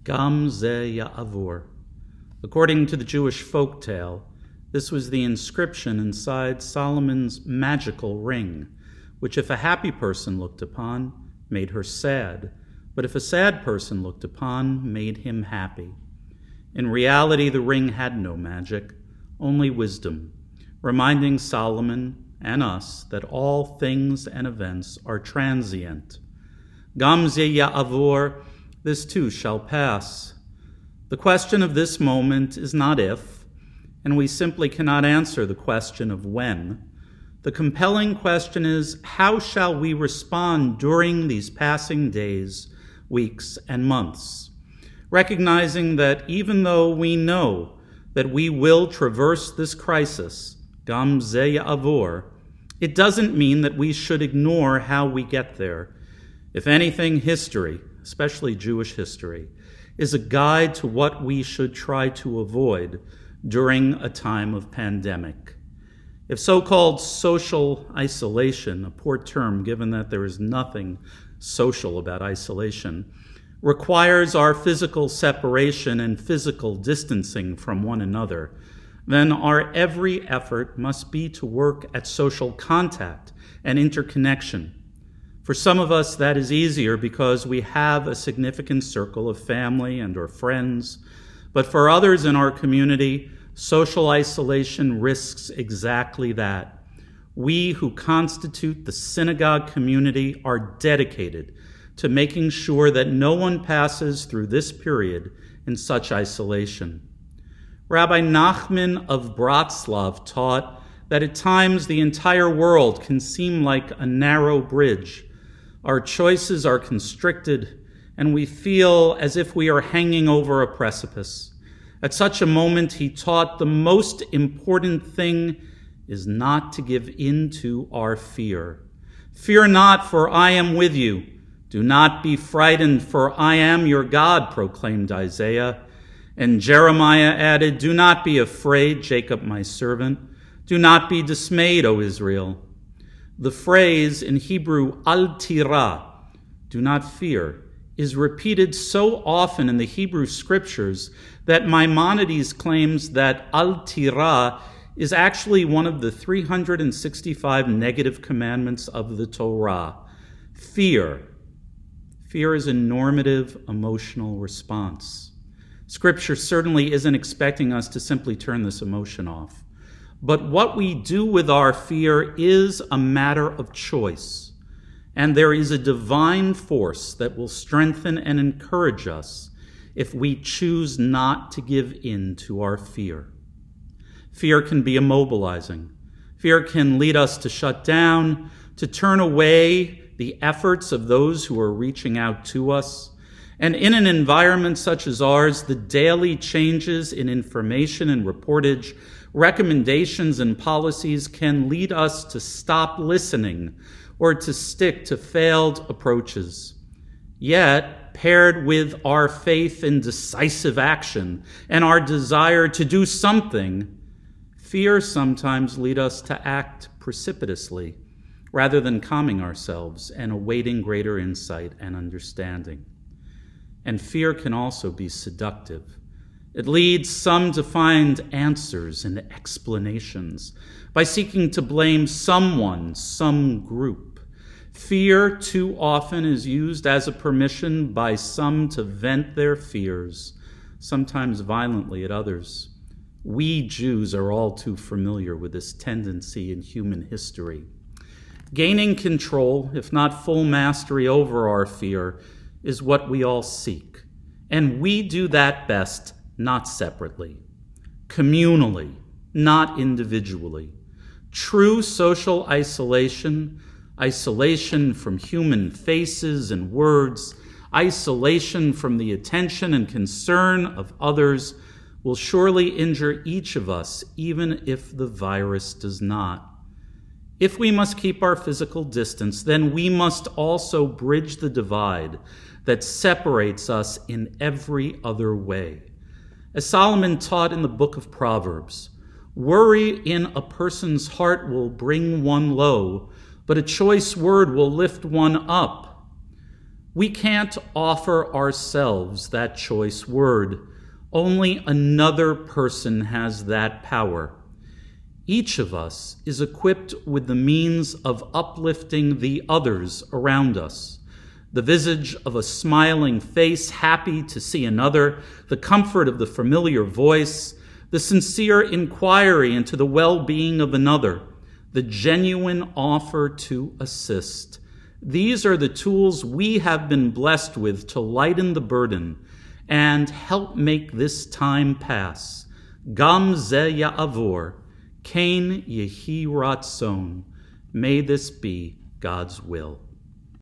Gam ze ya'avur. According to the Jewish folk tale, this was the inscription inside Solomon's magical ring, which if a happy person looked upon, made her sad, but if a sad person looked upon, made him happy. In reality, the ring had no magic, only wisdom, reminding Solomon and us that all things and events are transient. Gam ze ya'avur, this too shall pass. The question of this moment is not if, and we simply cannot answer the question of when. The compelling question is, how shall we respond during these passing days, weeks, and months? Recognizing that even though we know that we will traverse this crisis, Gam ze ya'avur, it doesn't mean that we should ignore how we get there. If anything, history, especially Jewish history, is a guide to what we should try to avoid during a time of pandemic. If so-called social isolation, a poor term given that there is nothing social about isolation, requires our physical separation and physical distancing from one another, then our every effort must be to work at social contact and interconnection. For some of us, that is easier because we have a significant circle of family and or friends. But for others in our community, social isolation risks exactly that. We who constitute the synagogue community are dedicated to making sure that no one passes through this period in such isolation. Rabbi Nachman of Bratslav taught that at times the entire world can seem like a narrow bridge. Our choices are constricted, and we feel as if we are hanging over a precipice. At such a moment, he taught the most important thing is not to give in to our fear. Fear not, for I am with you. Do not be frightened, for I am your God, proclaimed Isaiah. And Jeremiah added, do not be afraid, Jacob my servant. Do not be dismayed, O Israel. The phrase in Hebrew, al tira, do not fear, is repeated so often in the Hebrew scriptures that Maimonides claims that al tira is actually one of the 365 negative commandments of the Torah. Fear. Fear is a normative emotional response. Scripture certainly isn't expecting us to simply turn this emotion off. But what we do with our fear is a matter of choice. And there is a divine force that will strengthen and encourage us if we choose not to give in to our fear. Fear can be immobilizing. Fear can lead us to shut down, to turn away the efforts of those who are reaching out to us. And in an environment such as ours, the daily changes in information and reportage, recommendations and policies can lead us to stop listening or to stick to failed approaches. Yet, paired with our faith in decisive action and our desire to do something, fear sometimes leads us to act precipitously rather than calming ourselves and awaiting greater insight and understanding. And fear can also be seductive. It leads some to find answers and explanations by seeking to blame someone, some group. Fear too often is used as a permission by some to vent their fears, sometimes violently at others. We Jews are all too familiar with this tendency in human history. Gaining control, if not full mastery over our fear, is what we all seek. And we do that best not separately, communally, not individually. True social isolation, isolation from human faces and words, isolation from the attention and concern of others will surely injure each of us, even if the virus does not. If we must keep our physical distance, then we must also bridge the divide that separates us in every other way. As Solomon taught in the book of Proverbs, worry in a person's heart will bring one low, but a choice word will lift one up. We can't offer ourselves that choice word. Only another person has that power. Each of us is equipped with the means of uplifting the others around us. The visage of a smiling face, happy to see another, the comfort of the familiar voice, the sincere inquiry into the well-being of another, the genuine offer to assist. These are the tools we have been blessed with to lighten the burden and help make this time pass. Gam ze ya'avor, Kain yehi ratzon. May this be God's will.